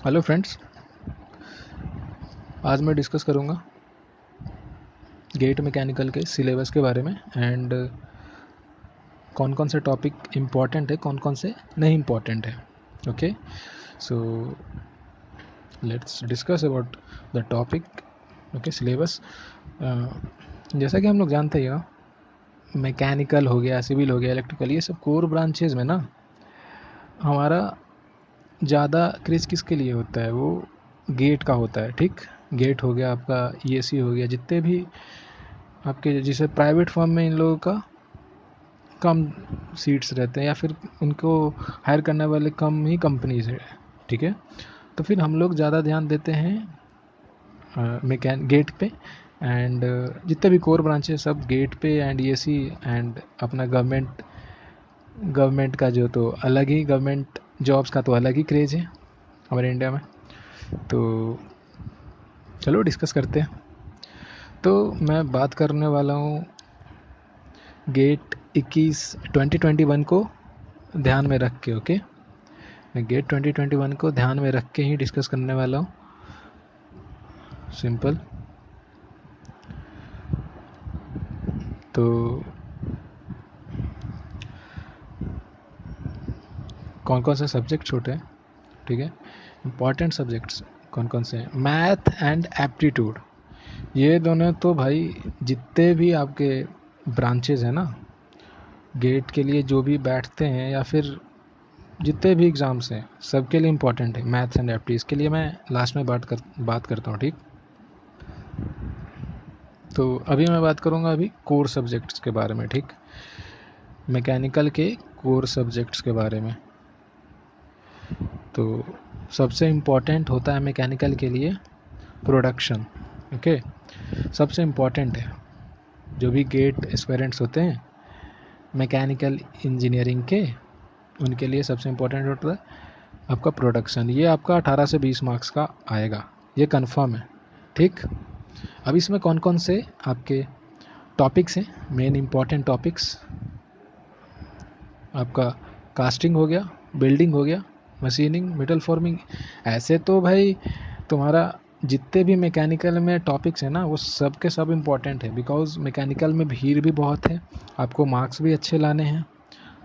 Hello friends, आज मैं discuss करूँगा गेट मैकेनिकल के सिलेबस के बारे में एंड कौन कौन से टॉपिक इम्पॉर्टेंट है, कौन कौन से नहीं इम्पॉर्टेंट है। Okay, so let's discuss about the topic. Okay, syllabus. जैसा कि हम लोग जानते ही हो, मैकेनिकल हो गया, सिविल हो गया, इलेक्ट्रिकल, ये सब कोर ब्रांचेज में ना हमारा ज़्यादा क्रेज किसके लिए होता है? वो गेट का होता है। ठीक, गेट हो गया, आपका ईएसी हो गया, जितने भी आपके जैसे प्राइवेट फर्म में इन लोगों का कम सीट्स रहते हैं या फिर उनको हायर करने वाले कम ही कंपनीज है। ठीक है, तो फिर हम लोग ज़्यादा ध्यान देते हैं गेट पे एंड जितने भी कोर ब्रांचेस सब गेट पे एंड ईएसी एंड अपना गवर्नमेंट का जो तो अलग ही, गवर्नमेंट जॉब्स का तो अलग ही क्रेज़ है हमारे इंडिया में। तो चलो डिस्कस करते हैं। तो मैं बात करने वाला हूँ गेट 2021 को ध्यान में रख के। ओके, मैं गेट 2021 को ध्यान में रख के ही डिस्कस करने वाला हूँ। सिंपल। तो कौन कौन से सब्जेक्ट छोटे हैं? ठीक है, इम्पॉर्टेंट सब्जेक्ट्स कौन कौन से हैं? मैथ एंड एप्टीट्यूड, ये दोनों तो भाई जितने भी आपके ब्रांचेज हैं ना गेट के लिए, जो भी बैठते हैं या फिर जितने भी एग्ज़ाम्स हैं, सबके लिए इम्पॉर्टेंट है मैथ्स एंड एप्टी। इसके लिए मैं लास्ट में बात करता हूँ। ठीक, तो अभी मैं बात करूँगा अभी कोर सब्जेक्ट्स के बारे में। ठीक, मैकेनिकल के कोर सब्जेक्ट्स के बारे में। तो सबसे इम्पॉर्टेंट होता है मैकेनिकल के लिए प्रोडक्शन। ओके, सबसे इम्पॉर्टेंट है। जो भी गेट एस्पिरेंट्स होते हैं मैकेनिकल इंजीनियरिंग के, उनके लिए सबसे इम्पॉर्टेंट होता है आपका प्रोडक्शन। ये आपका 18 से 20 मार्क्स का आएगा, ये कंफर्म है। ठीक, अब इसमें कौन कौन से आपके टॉपिक्स हैं, मेन इम्पॉर्टेंट टॉपिक्स? आपका कास्टिंग हो गया, बिल्डिंग हो गया, मशीनिंग, मेटल फॉर्मिंग। ऐसे तो भाई तुम्हारा जितने भी मैकेनिकल में टॉपिक्स हैं ना, वो सब के सब इम्पॉर्टेंट है, बिकॉज मैकेनिकल में भीड़ भी बहुत है, आपको मार्क्स भी अच्छे लाने हैं।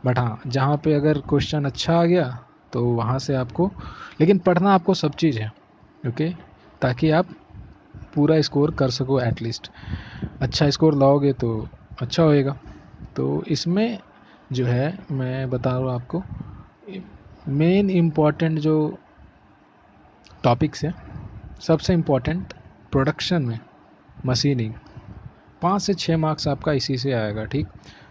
बट हाँ, जहाँ पे अगर क्वेश्चन अच्छा आ गया तो वहाँ से आपको, लेकिन पढ़ना आपको सब चीज़ है। ओके, ताकि आप पूरा स्कोर कर सको। एटलीस्ट अच्छा स्कोर लाओगे तो अच्छा होएगा। तो इसमें जो है मैं बता रहा हूँ आपको मेन इम्पॉर्टेंट जो टॉपिक्स हैं। सबसे इम्पॉर्टेंट प्रोडक्शन में मशीनिंग, 5 से 6 मार्क्स आपका इसी से आएगा। ठीक,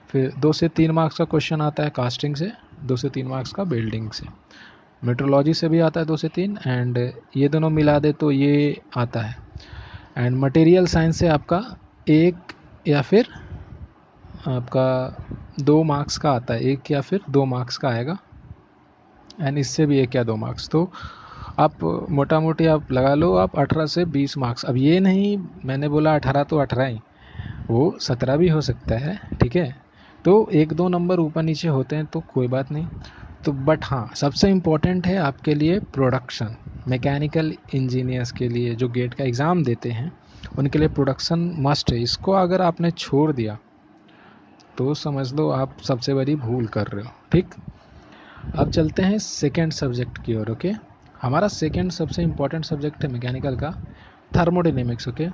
फिर 2 से 3 मार्क्स का क्वेश्चन आता है कास्टिंग से, 2 से 3 मार्क्स का बिल्डिंग से, मेट्रोलॉजी से भी आता है 2 से 3, एंड ये दोनों मिला दे तो ये आता है। एंड मटेरियल साइंस से आपका 1 या फिर आपका 2 मार्क्स का आता है, 1 या फिर 2 मार्क्स का आएगा, एंड इससे भी 1 या 2 मार्क्स। तो आप मोटा मोटी आप लगा लो आप 18 से 20 मार्क्स। अब ये नहीं मैंने बोला 18 तो 18 ही, वो 17 भी हो सकता है। ठीक है, तो 1-2 नंबर ऊपर नीचे होते हैं तो कोई बात नहीं। तो बट हाँ, सबसे इम्पोर्टेंट है आपके लिए प्रोडक्शन। मैकेनिकल इंजीनियर्स के लिए जो गेट का एग्ज़ाम देते हैं उनके लिए प्रोडक्शन मस्ट है। इसको अगर आपने छोड़ दिया तो समझ लो आप सबसे बड़ी भूल कर रहे हो। ठीक, अब चलते हैं सेकेंड सब्जेक्ट की ओर। ओके, हमारा सेकेंड सबसे इम्पोर्टेंट सब्जेक्ट है मैकेनिकल का थर्मोडायनेमिक्स। ओके,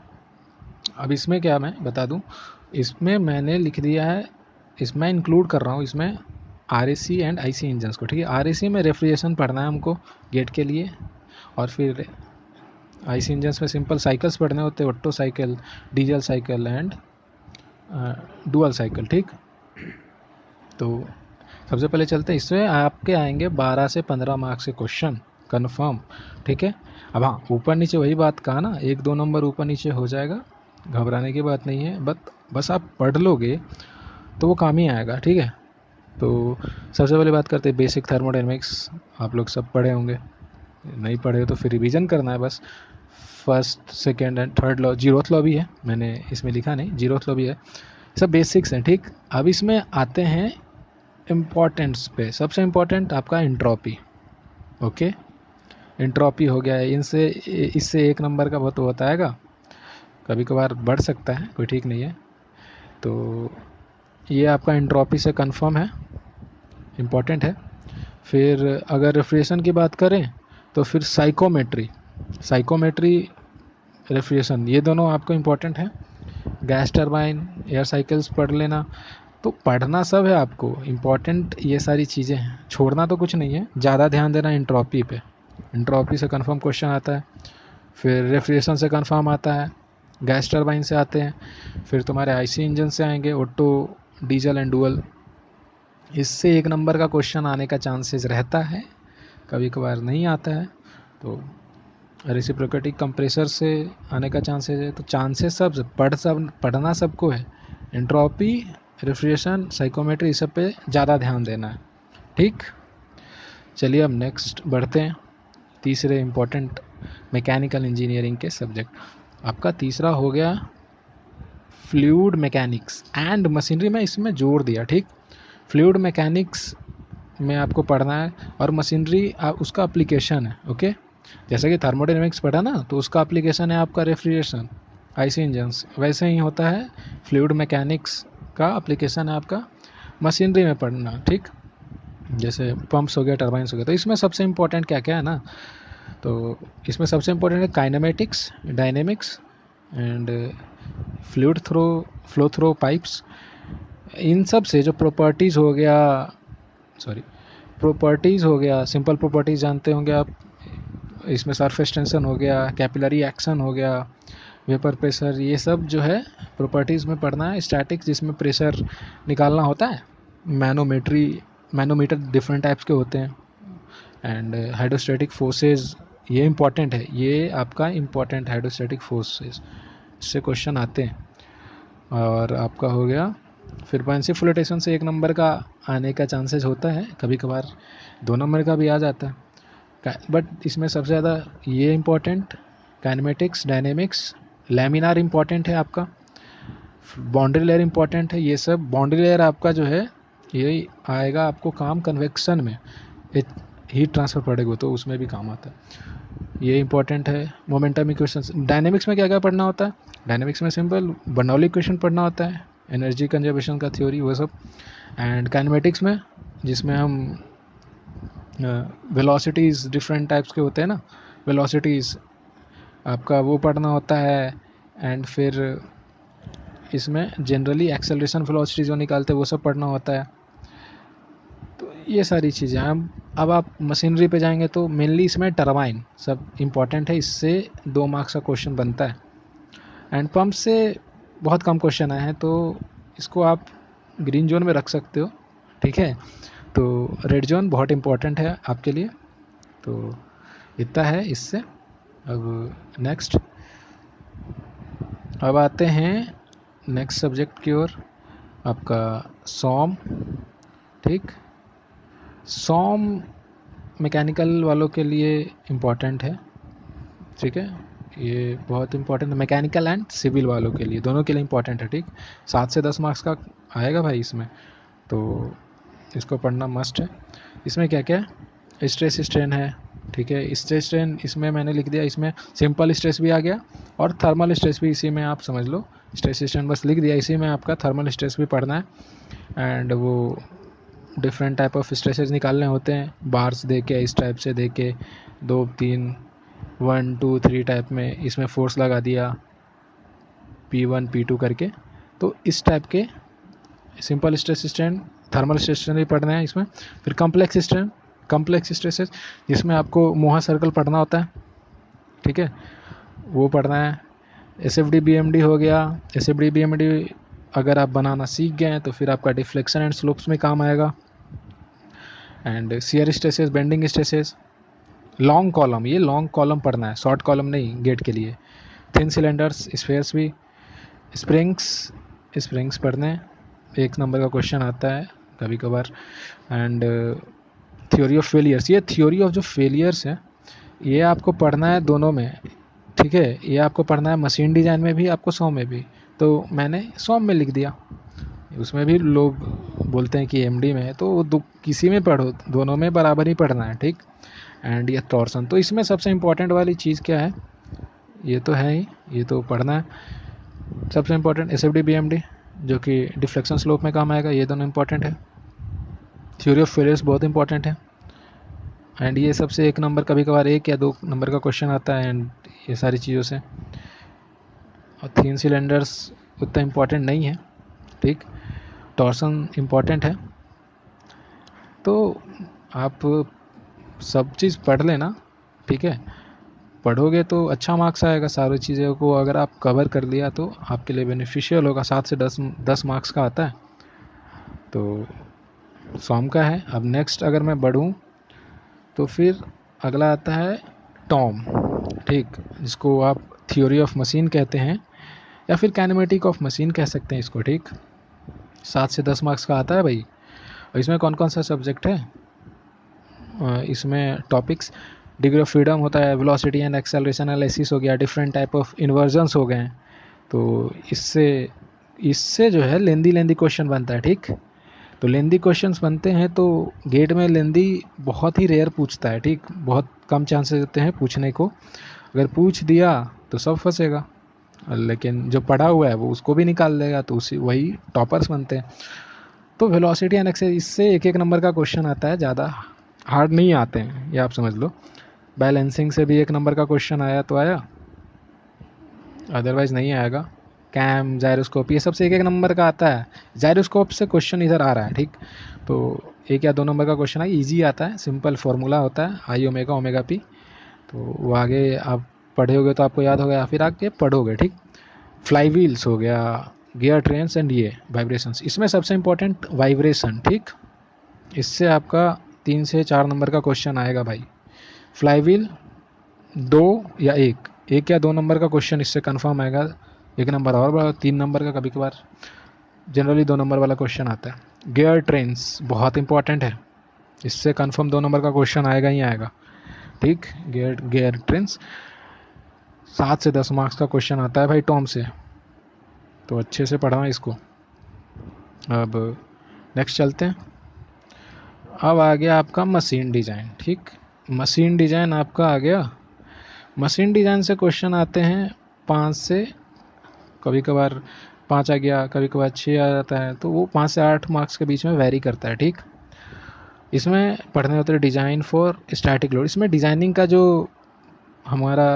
अब इसमें क्या मैं बता दूं, इसमें मैंने लिख दिया है, इसमें इंक्लूड कर रहा हूँ इसमें आरएसी एंड आईसी इंजन्स को। ठीक है, आरएसी में रेफ्रिजरेशन पढ़ना है हमको गेट के लिए, और फिर आईसी इंजन्स में सिंपल साइकिल्स पढ़ने होते हैं, auto cycle, diesel cycle and dual cycle. ठीक, तो सबसे पहले चलते हैं, इसमें आपके आएंगे 12 से 15 मार्क्स के क्वेश्चन कन्फर्म। ठीक है, अब हाँ, ऊपर नीचे वही बात कहा ना, 1-2 नंबर ऊपर नीचे हो जाएगा, घबराने की बात नहीं है। बस आप पढ़ लोगे तो वो काम ही आएगा। ठीक है, तो सबसे पहले बात करते हैं बेसिक थर्मोडायनेमिक्स। आप लोग सब पढ़े होंगे, नहीं पढ़े तो फिर रिवीजन करना है बस। First, second and third law, zeroth law भी है, मैंने इसमें लिखा नहीं, जीरोथ लॉ भी है, सब बेसिक्स हैं। ठीक, अब इसमें आते हैं इम्पॉर्टेंट्स पे। सबसे इम्पॉर्टेंट आपका एंट्रोपी। ओके, एंट्रोपी हो गया है, इनसे इससे 1 नंबर का बहुत होता है, कभी कभार बढ़ सकता है, कोई ठीक नहीं है। तो ये आपका एंट्रोपी से कंफर्म है, इम्पॉर्टेंट है। फिर अगर रेफ्रिजरेशन की बात करें तो फिर साइकोमेट्री रेफ्रिजरेशन, ये दोनों आपको इम्पॉर्टेंट है। गैस टरबाइन, एयर साइकिल्स पढ़ लेना, तो पढ़ना सब है आपको, इम्पॉर्टेंट ये सारी चीज़ें हैं, छोड़ना तो कुछ नहीं है, ज़्यादा ध्यान देना एंट्रोपी पे। एंट्रोपी से कंफर्म क्वेश्चन आता है, फिर रेफ्रिजरेशन से कंफर्म आता है, गैस टरबाइन से आते हैं, फिर तुम्हारे आईसी इंजन से आएंगे, ऑटो, डीजल एंड डुअल। इससे 1 नंबर का क्वेश्चन आने का चांसेस रहता है, कभी कभार नहीं आता है। तो रेसिप्रोकेटिंग कंप्रेसर से आने का चांसेस है। तो चांसेस सब पढ़ना सबको है, एंट्रोपी, रेफ्रिजरेशन, साइकोमेट्री, इस सब पे ज़्यादा ध्यान देना है, ठीक। चलिए अब नेक्स्ट बढ़ते हैं, तीसरे इम्पोर्टेंट मैकेनिकल इंजीनियरिंग के सब्जेक्ट। आपका तीसरा हो गया फ्लूइड मैकेनिक्स एंड मशीनरी में इसमें जोड़ दिया, ठीक। फ्लूइड मैकेनिक्स में आपको पढ़ना है, और मशीनरी उसका एप्लीकेशन है, ओके। जैसे कि थर्मोडायनेमिक्स पढ़ा ना, तो उसका एप्लीकेशन है आपका रेफ्रिजरेशन, आईसी इंजन्स, वैसे ही होता है फ्लूइड मैकेनिक्स का एप्लीकेशन है आपका मशीनरी में पढ़ना, ठीक। जैसे पंप्स हो गया, टर्बाइंस हो गया। तो इसमें सबसे इम्पोर्टेंट क्या क्या है ना, तो इसमें सबसे इम्पोर्टेंट है kinematics, dynamics and flow through pipes. इन सब से जो प्रॉपर्टीज़ हो गया, सिंपल प्रॉपर्टीज़ जानते होंगे आप, इसमें सरफेस टेंशन हो गया, कैपिलरी एक्शन हो गया, वेपर प्रेशर, ये सब जो है प्रॉपर्टीज़ में पढ़ना है। स्टैटिक्स, जिसमें प्रेशर निकालना होता है, मैनोमीटर डिफरेंट टाइप्स के होते हैं, एंड हाइड्रोस्टैटिक फोर्सेस, ये इंपॉर्टेंट है, ये आपका इम्पॉर्टेंट हाइड्रोस्टैटिक फोर्सेस, इससे क्वेश्चन आते हैं। और आपका हो गया फिर बुयांसी फ्लोटेशन से 1 नंबर का आने का चांसेस होता है, कभी कभार 2 नंबर का भी आ जाता है, बट इसमें सबसे ज़्यादा ये important kinematics, dynamics, laminar important है आपका, बाउंड्री लेयर इम्पोर्टेंट है। ये सब बाउंड्री लेयर आपका जो है ये आएगा आपको काम कन्वेक्शन में, हीट ट्रांसफ़र पड़ेगा तो उसमें भी काम आता है, ये इंपॉर्टेंट है। मोमेंटम इक्वेशंस, डायनेमिक्स में क्या क्या पढ़ना होता है, डायनेमिक्स में सिंपल बर्नौली इक्वेशन पढ़ना होता है, एनर्जी कंजर्वेशन का थ्योरी, वो सब। एंड काइनेमेटिक्स में, जिसमें हम वेलोसिटीज़ डिफरेंट टाइप्स के होते हैं ना, वेलोसिटीज़ आपका वो पढ़ना होता है। एंड फिर इसमें जनरली एक्सेलरेशन वेलोसिटी जो निकालते हैं वो सब पढ़ना होता है। तो ये सारी चीज़ें हम, अब आप मशीनरी पे जाएंगे तो मेनली इसमें टरबाइन सब इम्पॉर्टेंट है, इससे 2 मार्क्स का क्वेश्चन बनता है। एंड पंप से बहुत कम क्वेश्चन आए हैं, तो इसको आप ग्रीन जोन में रख सकते हो, ठीक है। तो रेड जोन बहुत इम्पॉर्टेंट है आपके लिए। तो इतना है इससे। अब नेक्स्ट, अब आते हैं नेक्स्ट सब्जेक्ट की ओर, आपका सॉम, ठीक। सॉम मैकेनिकल वालों के लिए इम्पॉर्टेंट है, ठीक है, ये बहुत इम्पॉर्टेंट है, मैकेनिकल एंड सिविल वालों के लिए, दोनों के लिए इम्पॉर्टेंट है, ठीक। 7 से 10 मार्क्स का आएगा भाई इसमें, तो इसको पढ़ना मस्ट है। इसमें क्या क्या है, स्ट्रेस स्ट्रेन है, ठीक है। स्ट्रेस स्ट्रेन इसमें मैंने लिख दिया, इसमें सिंपल स्ट्रेस भी आ गया और थर्मल स्ट्रेस भी, इसी में आप समझ लो, स्ट्रेस स्ट्रेन बस लिख दिया, इसी में आपका थर्मल स्ट्रेस भी पढ़ना है। एंड वो डिफरेंट टाइप ऑफ स्ट्रेसेस निकालने होते हैं, बार्स दे के, इस टाइप से दे के 2 3 1 2 3 टाइप में, इसमें फोर्स लगा दिया P1 P2 करके। तो इस टाइप के simple stress strain, thermal stress strain भी पढ़ना है इसमें। फिर कम्प्लेक्स स्ट्रेसेस, जिसमें आपको मोहा सर्कल पढ़ना होता है, ठीक है, वो पढ़ना है। SFD BMD हो गया, SFD BMD अगर आप बनाना सीख गए हैं तो फिर आपका डिफ्लेक्शन एंड स्लोप्स में काम आएगा। And shear stresses, bending stresses, long column, ये लॉन्ग कॉलम पढ़ना है, शॉर्ट कॉलम नहीं गेट के लिए। थिन सिलेंडर्स, स्फेयर्स भी, स्प्रिंग्स पढ़ने, 1 नंबर का क्वेश्चन आता है कभी कभार। एंड थ्योरी ऑफ फेलियर्स, ये थ्योरी ऑफ जो फेलियर्स है ये आपको पढ़ना है दोनों में, ठीक है। ये आपको पढ़ना है मशीन डिज़ाइन में भी, आपको सॉम में भी। तो मैंने सॉम में लिख दिया, उसमें भी लोग बोलते हैं कि MD में है, तो किसी में पढ़ो, दोनों में बराबर ही पढ़ना है, ठीक। एंड ये टॉर्सन। तो इसमें सबसे इम्पोर्टेंट वाली चीज़ क्या है, ये तो है ही, ये तो पढ़ना है। सबसे इम्पोर्टेंट SFD BMD जो कि डिफ्लेक्शन स्लोप में काम आएगा, ये दोनों इम्पोर्टेंट है। थ्योरी ऑफ फेलियर्स बहुत इंपॉर्टेंट है, एंड ये सबसे 1 नंबर, कभी कभार 1 या 2 नंबर का क्वेश्चन आता है, एंड ये सारी चीज़ों से। और 3 सिलेंडर्स उतना इम्पोर्टेंट नहीं है, ठीक। टॉर्सन इम्पोर्टेंट है। तो आप सब चीज़ पढ़ लेना, ठीक है। पढ़ोगे तो अच्छा मार्क्स आएगा। सारी चीज़ों को अगर आप कवर कर लिया तो आपके लिए बेनिफिशियल होगा। 7 से 10 मार्क्स का आता है, तो सॉम का है। अब नेक्स्ट अगर मैं बढ़ूँ तो फिर अगला आता है टॉम, ठीक, जिसको आप थ्योरी ऑफ मशीन कहते हैं या फिर काइनेमेटिक ऑफ मशीन कह सकते हैं इसको, ठीक। 7 से 10 मार्क्स का आता है भाई। और इसमें कौन कौन सा सब्जेक्ट है, इसमें टॉपिक्स डिग्री ऑफ फ्रीडम होता है, वेलोसिटी एंड एक्सेलरेशन एनालिसिस हो गया, डिफरेंट टाइप ऑफ इन्वर्जन्स हो गए। तो इससे इससे जो है लेंदी क्वेश्चन बनता है, ठीक। तो लेंदी क्वेश्चंस बनते हैं तो गेट में लेंदी बहुत ही रेयर पूछता है, ठीक। बहुत कम चांसेस होते हैं पूछने को। अगर पूछ दिया तो सब फंसेगा, लेकिन जो पढ़ा हुआ है वो उसको भी निकाल देगा, तो उसी वही टॉपर्स बनते हैं। तो वेलोसिटी एंड एक्सेलरेशन, इससे 1 नंबर का क्वेश्चन आता है, ज़्यादा हार्ड नहीं आते हैं, ये आप समझ लो। बैलेंसिंग से भी 1 नंबर का क्वेश्चन आया तो आया, अदरवाइज नहीं आएगा। कैम, जायरोस्कोप, ये सबसे 1 नंबर का आता है। जायरोस्कोप से क्वेश्चन इधर आ रहा है, ठीक। तो 1 या 2 नंबर का क्वेश्चन है, ईजी आता है, सिंपल फार्मूला होता है I ओमेगा ओमेगा पी। तो वो आगे आप पढ़े होगे तो आपको याद होगा, या फिर आगे पढ़ोगे, ठीक। फ्लाई व्हील्स हो गया, गियर ट्रेन्स एंड ये वाइब्रेशंस। इसमें सबसे इंपॉर्टेंट वाइब्रेशन, ठीक। इससे आपका 3 से 4 नंबर का क्वेश्चन आएगा भाई। फ्लाई व्हील 2 या 1 या 2 नंबर का क्वेश्चन इससे कंफर्म आएगा। 1 नंबर और 3 नंबर का कभी कभार, जनरली 2 नंबर वाला क्वेश्चन आता है। गियर ट्रेन्स बहुत इंपॉर्टेंट है, इससे कंफर्म 2 नंबर का क्वेश्चन आएगा ही आएगा, ठीक। गियर ट्रेन्स 7 से 10 मार्क्स का क्वेश्चन आता है भाई टॉम से, तो अच्छे से पढ़ना इसको। अब नेक्स्ट चलते हैं। अब आ गया आपका मशीन डिज़ाइन, ठीक। मशीन डिज़ाइन आपका आ गया। मशीन डिज़ाइन से क्वेश्चन आते हैं 5 से, कभी कभार 5 आ गया, कभी कभार 6 आ जाता है, तो वो 5 से 8 मार्क्स के बीच में वैरी करता है, ठीक। इसमें पढ़ने होते हैं डिज़ाइन फॉर स्टैटिक लोड। इसमें डिज़ाइनिंग का जो हमारा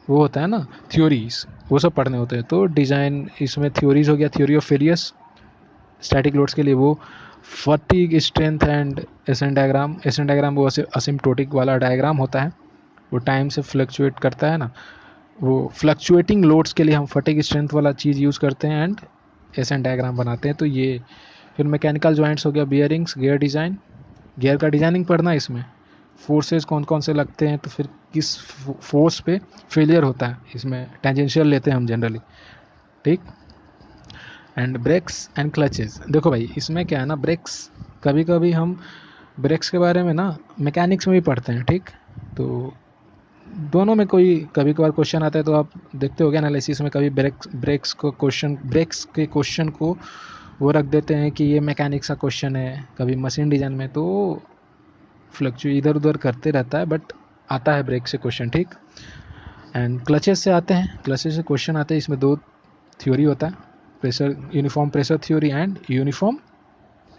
वो होता है ना, थ्योरीज, वो सब पढ़ने होते हैं। तो डिज़ाइन, इसमें थ्योरीज हो गया, theory of failures static loads के लिए, वो fatigue, strength and essence diagram. Essence diagram वो असिम्प्टोटिक वाला डायग्राम होता है, वो टाइम से फ्लक्चुएट करता है ना, वो फ्लक्चुएटिंग लोड्स के लिए हम फटीग स्ट्रेंथ वाला चीज़ यूज़ करते हैं एंड एसन डायग्राम बनाते हैं। तो ये फिर मैकेनिकल जॉइंट्स हो गया, बियरिंग्स, गियर डिज़ाइन, गियर का डिज़ाइनिंग पढ़ना है। इसमें फोर्सेस कौन कौन से लगते हैं, तो फिर किस फोर्स पे फेलियर होता है, इसमें टेंजेंशियल लेते हैं हम जनरली, ठीक। And brakes and clutches. देखो भाई इसमें क्या है ना, ब्रेक्स कभी कभी हम ब्रेक्स के बारे में ना मैकेनिक्स में भी पढ़ते हैं, ठीक। तो दोनों में कोई कभी कभार क्वेश्चन आता है, तो आप देखते हो एनालिसिस में कभी ब्रेक्स के क्वेश्चन को वो रख देते हैं कि ये मैकेनिक्स का क्वेश्चन है, कभी मशीन डिज़ाइन में, तो फ्लक्चुएट इधर उधर करते रहता है, बट आता है ब्रेक से क्वेश्चन, ठीक। एंड क्लचेस से आते हैं, क्लचेस से क्वेश्चन आते हैं। इसमें 2 थ्योरी होता है, pressure, uniform pressure theory and uniform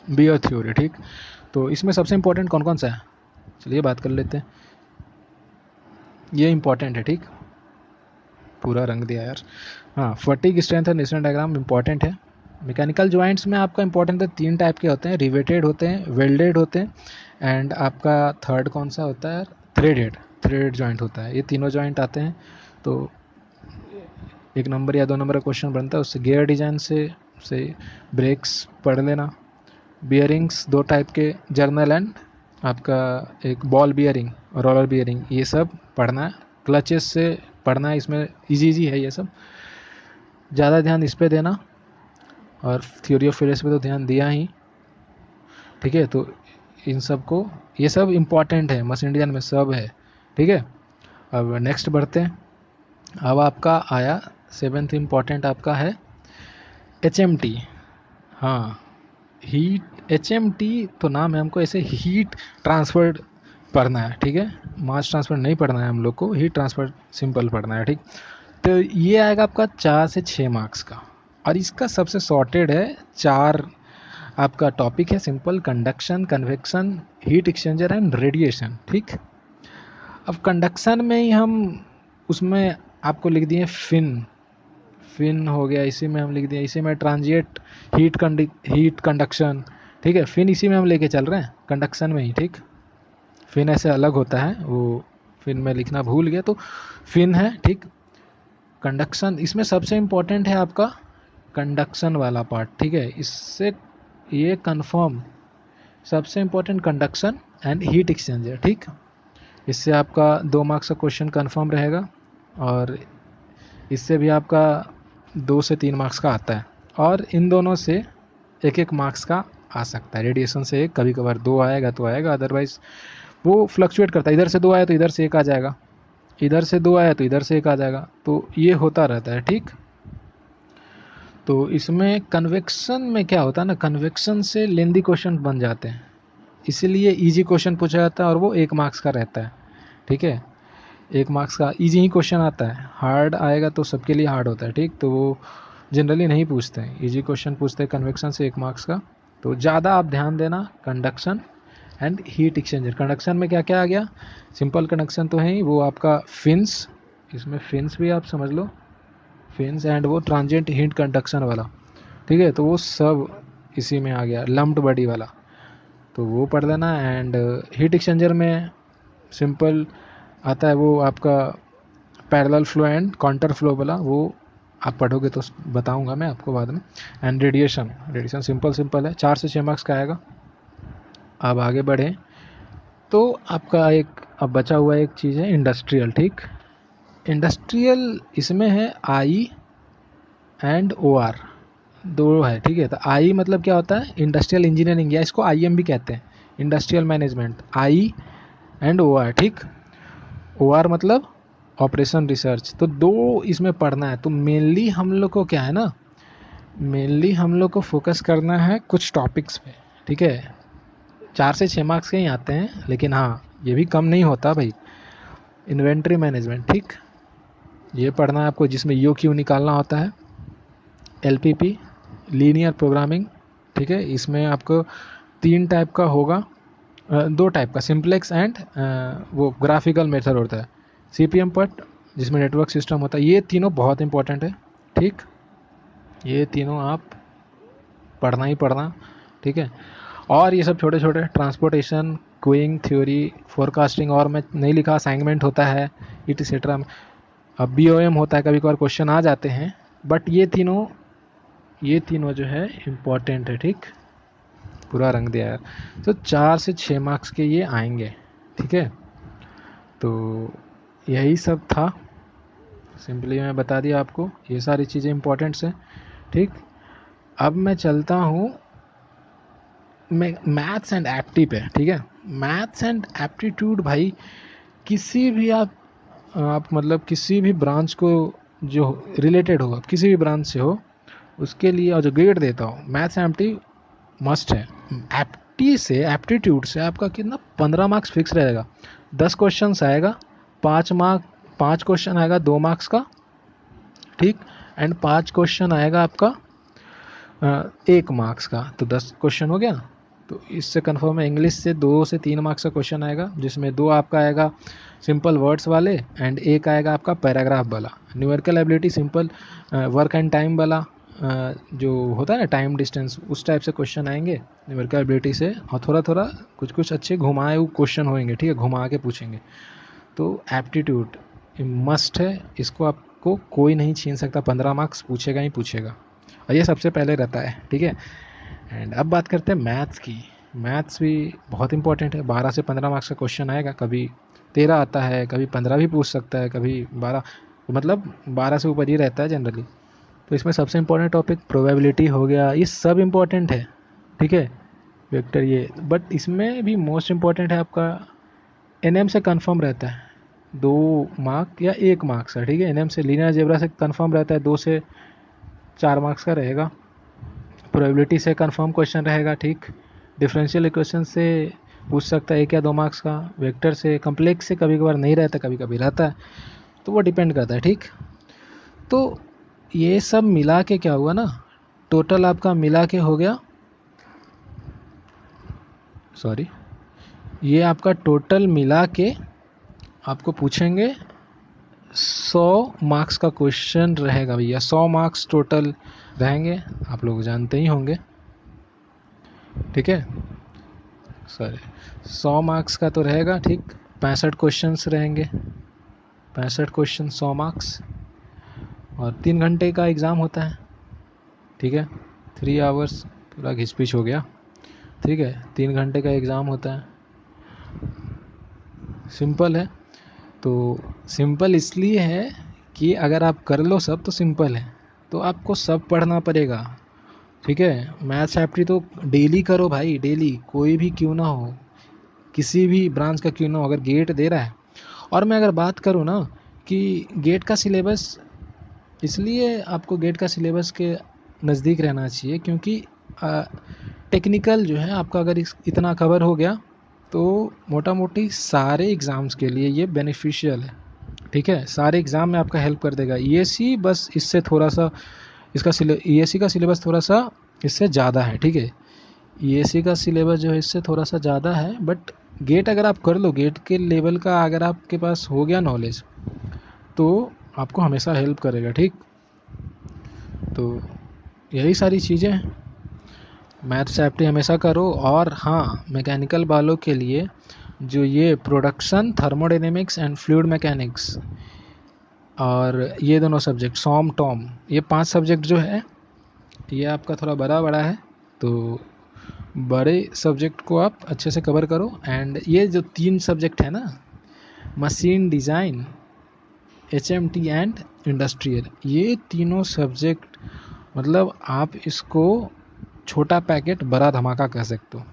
wear theory, ठीक। तो इसमें सबसे इंपॉर्टेंट कौन कौन सा है, चलिए बात कर लेते हैं। ये इंपॉर्टेंट है, ठीक, पूरा रंग दिया यार। हाँ, fatigue, strength and essence diagram important है। मैकेनिकल जॉइंट्स में आपका इंपॉर्टेंट है, 3 टाइप के होते हैं, रिवेटेड होते हैं, वेल्डेड होते हैं, एंड आपका थर्ड कौन सा होता है, थ्रेडेड जॉइंट होता है। ये तीनों जॉइंट आते हैं। तो 1 नंबर या 2 नंबर का क्वेश्चन बनता है उससे। गियर डिज़ाइन से ब्रेक्स पढ़ लेना। बियरिंग्स 2 टाइप के, जर्नल एंड आपका एक बॉल बियरिंग और रोलर बियरिंग, ये सब पढ़ना है। क्लचेस से पढ़ना है, इसमें इजी है ये सब, ज़्यादा ध्यान इस पे देना, और थ्योरी ऑफ फेलियर्स पे तो ध्यान दिया ही, ठीक है। तो इन सब को, ये सब इम्पॉर्टेंट है, मशीन डिज़ाइन में सब है, ठीक है। अब नेक्स्ट बढ़ते हैं। अब आपका आया 7th इम्पॉर्टेंट, आपका है HMT। हाँ, हीट, HMT तो नाम है हमको ऐसे हीट ट्रांसफर पढ़ना है, ठीक है। मास ट्रांसफर नहीं पढ़ना है हम लोग को, हीट ट्रांसफर सिंपल पढ़ना है, ठीक। तो ये आएगा आपका 4 से 6 मार्क्स का, और इसका सबसे सॉर्टेड है, 4 आपका टॉपिक है, simple, conduction, convection, heat exchanger and radiation, ठीक। अब कंडक्शन में ही हम उसमें आपको लिख दिए फिन, फिन हो गया, इसी में हम लिख दिए, इसी में ट्रांजिएंट हीट कंडक्शन, ठीक है। फिन इसी में हम लेके चल रहे हैं कंडक्शन में ही, ठीक। फिन ऐसे अलग होता है, वो फिन में लिखना भूल गया, तो फिन है, ठीक। कंडक्शन इसमें सबसे इम्पोर्टेंट है आपका कंडक्शन वाला पार्ट, ठीक है। इससे ये कंफर्म सबसे important conduction and heat exchanger, ठीक। इससे आपका 2 मार्क्स का क्वेश्चन कंफर्म रहेगा, और इससे भी आपका 2 से 3 मार्क्स का आता है, और इन दोनों से 1-1 मार्क्स का आ सकता है। रेडिएशन से एक, कभी कभार 2 आएगा तो आएगा, अदरवाइज वो फ्लक्चुएट करता है, इधर से 2 आया तो इधर से 1 आ जाएगा, इधर से 2 आया तो इधर से 1 आ जाएगा, तो ये होता रहता है, ठीक। तो इसमें कन्वेक्शन में क्या होता है ना, कन्वेक्शन से लेंदी क्वेश्चन बन जाते हैं, इसीलिए इजी क्वेश्चन पूछा जाता है, और वो 1 मार्क्स का रहता है, ठीक है। 1 मार्क्स का इजी ही क्वेश्चन आता है, हार्ड आएगा तो सबके लिए हार्ड होता है, ठीक। तो वो जनरली नहीं पूछते हैं, इजी क्वेश्चन पूछते हैं कन्वेक्शन से 1 मार्क्स का। तो ज़्यादा आप ध्यान देना conduction and heat exchanger. Conduction में क्या क्या आ गया, सिंपल कंडक्शन तो है ही, वो आपका फिन्स, इसमें फिन्स भी आप समझ लो, फिन्स एंड वो ट्रांजिएंट हीट कंडक्शन वाला, ठीक है। तो वो सब इसी में आ गया, लम्प्ड बॉडी वाला, तो वो पढ़ लेना। एंड हीट एक्सचेंजर में सिंपल आता है वो आपका parallel flow and counter flow वाला, वो आप पढ़ोगे तो बताऊंगा मैं आपको बाद में। एंड रेडिएशन, रेडिएशन सिंपल है, 4 से 6 मार्क्स का आएगा। अब आगे बढ़ें तो आपका एक अब बचा हुआ एक चीज़ है इंडस्ट्रियल, ठीक। इंडस्ट्रियल इसमें है आई एंड ओ आर, दो है, ठीक है। तो आई मतलब क्या होता है, इंडस्ट्रियल इंजीनियरिंग, या इसको आई एम भी कहते हैं, industrial management, I and O R, ठीक। ओ आर मतलब ऑपरेशन रिसर्च, तो 2 इसमें पढ़ना है। तो मेनली हम लोग को क्या है ना, मेनली हम लोग को फोकस करना है कुछ टॉपिक्स पे, ठीक है। 4 से 6 मार्क्स के ही आते हैं, लेकिन हाँ ये भी कम नहीं होता भाई। इन्वेंट्री मैनेजमेंट, ठीक, ये पढ़ना है आपको, जिसमें यू क्यू निकालना होता है। एलपीपी, लीनियर प्रोग्रामिंग, ठीक है। इसमें आपको 3 टाइप का होगा, 2 टाइप का, सिंप्लेक्स एंड वो ग्राफिकल मेथड होता है। सीपीएम पट जिसमें नेटवर्क सिस्टम होता है, ये तीनों बहुत इंपॉर्टेंट है, ठीक। ये तीनों आप पढ़ना ही पढ़ना, ठीक है। और ये सब छोटे छोटे ट्रांसपोर्टेशन, क्यूइंग थ्योरी, फोरकास्टिंग, और मैं नहीं लिखा, असाइनमेंट होता है इटसेट्रा। अब बीओएम होता है, कभी कभार क्वेश्चन आ जाते हैं, बट ये तीनों जो है इम्पॉर्टेंट है, ठीक। पूरा रंग दिया यार। तो 4 से 6 मार्क्स के ये आएंगे, ठीक है। तो यही सब था, सिंपली मैं बता दिया आपको, ये सारी चीज़ें इंपॉर्टेंट्स हैं, ठीक। अब मैं चलता हूँ मैं मैथ्स एंड एप्टी पे, ठीक है। मैथ्स एंड एप्टीट्यूड भाई, किसी भी आप मतलब किसी भी ब्रांच को जो रिलेटेड हो, किसी भी ब्रांच से हो, उसके लिए, और जो ग्रेड देता हो, मैथ्स एंड एप्टी मस्ट है। एप्टी से, एप्टीट्यूड से आपका कितना 15 मार्क्स फिक्स रहेगा। 10 क्वेश्चन आएगा, 5 क्वेश्चन आएगा 2 मार्क्स का, ठीक। एंड 5 क्वेश्चन आएगा आपका 1 मार्क्स का, तो 10 क्वेश्चन हो गया। तो इससे कन्फर्म है, इंग्लिश से 2 से 3 मार्क्स का क्वेश्चन आएगा, जिसमें 2 आपका आएगा सिंपल वर्ड्स वाले एंड 1 आएगा आपका पैराग्राफ वाला। Numerical ability simple work and time वाला, जो होता है ना टाइम डिस्टेंस, उस टाइप से क्वेश्चन आएंगे न्यूमेरिकल एबिलिटी से, और थोड़ा थोड़ा कुछ कुछ अच्छे घुमाए हुए क्वेश्चन होंगे, ठीक है, घुमा के पूछेंगे। तो एप्टीट्यूड मस्ट है, इसको आपको कोई नहीं छीन सकता, 15 मार्क्स पूछेगा ही पूछेगा, और ये सबसे पहले रहता है, ठीक है। एंड अब बात करते हैं मैथ्स की। मैथ्स भी बहुत इंपॉर्टेंट है, 12 से 15 मार्क्स का क्वेश्चन आएगा, कभी 13 आता है, कभी 15 भी पूछ सकता है, कभी 12, मतलब 12 से ऊपर ही रहता है जनरली। तो इसमें सबसे इंपॉर्टेंट टॉपिक प्रोबेबिलिटी हो गया, ये सब इंपॉर्टेंट है, ठीक है, वेक्टर ये। बट इसमें भी मोस्ट इंपॉर्टेंट है आपका एनएम से कंफर्म रहता है 2 मार्क या 1 मार्क्स का, ठीक है। एनएम से, लीनियर अलजेब्रा से कंफर्म रहता है 2 से 4 मार्क्स का रहेगा। प्रोबेबिलिटी से कंफर्म क्वेश्चन रहेगा, ठीक। डिफरेंशियल इक्वेशन से पूछ सकता है 1 या 2 मार्क्स का। वेक्टर से कम्प्लेक्स से कभी कभार नहीं रहता, कभी कभी रहता है, तो वो डिपेंड करता है। ठीक, तो ये सब मिला के क्या हुआ ना, टोटल आपका मिला के हो गया, सॉरी, ये आपका टोटल मिला के आपको पूछेंगे 100 मार्क्स का क्वेश्चन रहेगा भैया। 100 मार्क्स टोटल रहेंगे, आप लोग जानते ही होंगे। ठीक है, सॉरी, 100 मार्क्स का तो रहेगा। ठीक, 65 क्वेश्चंस रहेंगे, 65 क्वेश्चन 100 मार्क्स, और 3 घंटे का एग्ज़ाम होता है। ठीक है, 3 आवर्स, पूरा घिचपिच हो गया। ठीक है, 3 घंटे का एग्ज़ाम होता है। सिंपल है, तो सिंपल इसलिए है कि अगर आप कर लो सब तो सिंपल है, तो आपको सब पढ़ना पड़ेगा। ठीक है, मैथ्स एप्टी तो डेली करो भाई, डेली, कोई भी क्यों ना हो, किसी भी ब्रांच का क्यों ना हो, अगर गेट दे रहा है। और मैं अगर बात करूँ ना कि गेट का सिलेबस, इसलिए आपको गेट का सिलेबस के नज़दीक रहना चाहिए, क्योंकि टेक्निकल जो है आपका अगर इतना कवर हो गया तो मोटा मोटी सारे एग्ज़ाम्स के लिए ये बेनिफिशियल है। ठीक है, सारे एग्ज़ाम में आपका हेल्प कर देगा। ईएसी बस इससे थोड़ा सा, इसका ईएसी का सिलेबस थोड़ा सा इससे ज़्यादा है। ठीक है, ईएसी का सिलेबस जो है इससे थोड़ा सा ज़्यादा है, बट गेट अगर आप कर लो, गेट के लेवल का अगर आपके पास हो गया नॉलेज, तो आपको हमेशा हेल्प करेगा। ठीक, तो यही सारी चीज़ें हैं। मैथ्स एप्टी हमेशा करो। और हाँ, मैकेनिकल वालों के लिए जो ये production, thermodynamics and fluid mechanics, और ये दोनों सब्जेक्ट सॉम टॉम, ये 5 सब्जेक्ट जो है ये आपका थोड़ा बड़ा है, तो बड़े सब्जेक्ट को आप अच्छे से कवर करो। एंड ये जो 3 सब्जेक्ट है ना, machine design, HMT and industrial, ये तीनों सब्जेक्ट, मतलब आप इसको छोटा पैकेट बड़ा धमाका कह सकते हो।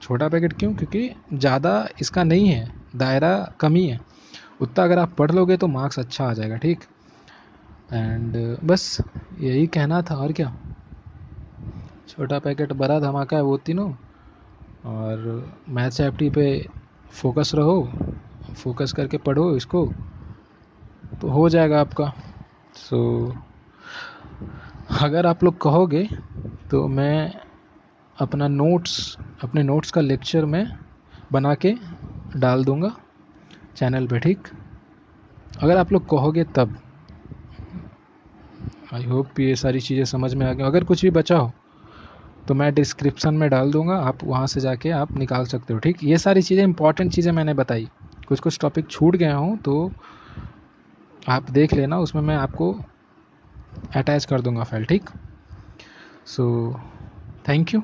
छोटा पैकेट क्यों? क्योंकि ज़्यादा इसका नहीं है, दायरा कम ही है। उतना अगर आप पढ़ लोगे तो मार्क्स अच्छा आ जाएगा। ठीक, एंड बस यही कहना था, और क्या। छोटा पैकेट बड़ा धमाका है वो तीनों। और मैथ्स एप्टी पे फोकस रहो, फोकस करके पढ़ो इसको, तो हो जाएगा आपका। सो अगर आप लोग कहोगे तो मैं अपना नोट्स, अपने नोट्स का लेक्चर में बना के डाल दूँगा चैनल पे। ठीक, अगर आप लोग कहोगे तब। आई होप ये सारी चीज़ें समझ में आ गई। अगर कुछ भी बचा हो तो मैं डिस्क्रिप्शन में डाल दूँगा, आप वहाँ से जाके आप निकाल सकते हो। ठीक, ये सारी चीज़ें इंपॉर्टेंट चीज़ें मैंने बताई। कुछ टॉपिक छूट गए हों तो आप देख लेना, उसमें मैं आपको अटैच कर दूँगा फाइल। ठीक, सो थैंक यू।